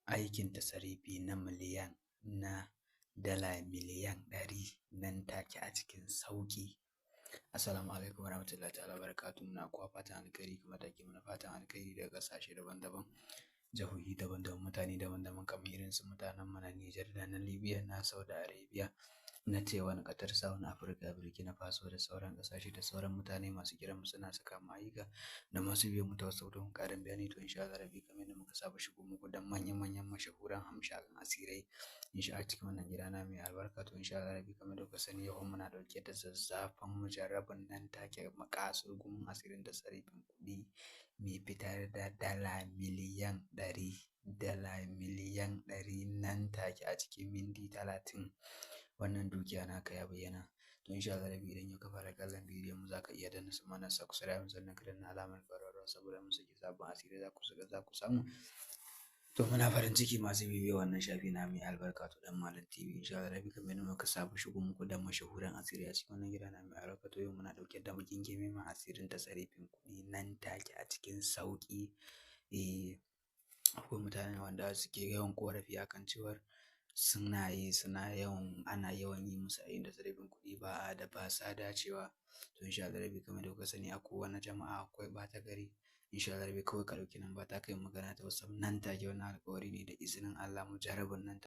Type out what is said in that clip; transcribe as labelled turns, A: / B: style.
A: aikin tasarifi na dala miliyan 100 nan take a cikin sauƙi. Assalamu alaikum warahmatullahi ta'ala barakatuh. Muna kuwa fatan alkhairi kuma take muna fatan alkhairi daga ƙasashe daban-daban, jihohi daban-daban, mutane daban-daban kamar irin su mutanen mu na Nijar da na Libya, na Saudi Arabia, na Taiwan, Qatar, South Africa, Burkina Faso da sauran ƙasashe da sauran mutane masu kiran mu suna saka mu ayyuka da masu biyan mu ta wasu don ƙarin bayani. To insha Allah rabbi kamar yadda muka saba shigo muku da manyan mashahuran hamshakan asirai insha Allah cikin wannan gida na mai albarka. To insha Allah rabbi kamar da kuka sani yau muna dauke da zazzafan mujarrabin nan take makasar gumin asirin da sarrafin kuɗi mai fitar da dala miliyan 100 nan take a cikin minti 30. Wannan dukiya naka ya bayyana. To insha Allah rabbi idan yau ka fara kallon bidiyon mu zaka iya danna mana subscribe sannan ka danna alamar ƙararrawa saboda mu saki sabon asiri za ku samu. To muna farin ciki masu bibiyo wannan shafi na mai albarka to dan Malam TV insha Allah rabbi kamar yadda muka saba shigo muku da mashahuran asiri a cikin wannan gida na mai albarka. To yau muna dauke da bakin game ma asirin tasarrufin kuɗi nan take a cikin sauƙi. Akwai mutane wanda suke yawan ƙorafi akan cewar ana yawan yi musu ayin tasarrufin kuɗi ba sa dacewa. To insha Allah rabbi kamar da kuka sani a kowane jama'a akwai ɓata gari. Insha Allah rabbi kawai ka ɗauki nan ba ta kai magana ta WhatsApp nan take wannan alƙawari ne da izinin Allah mujarrabin nan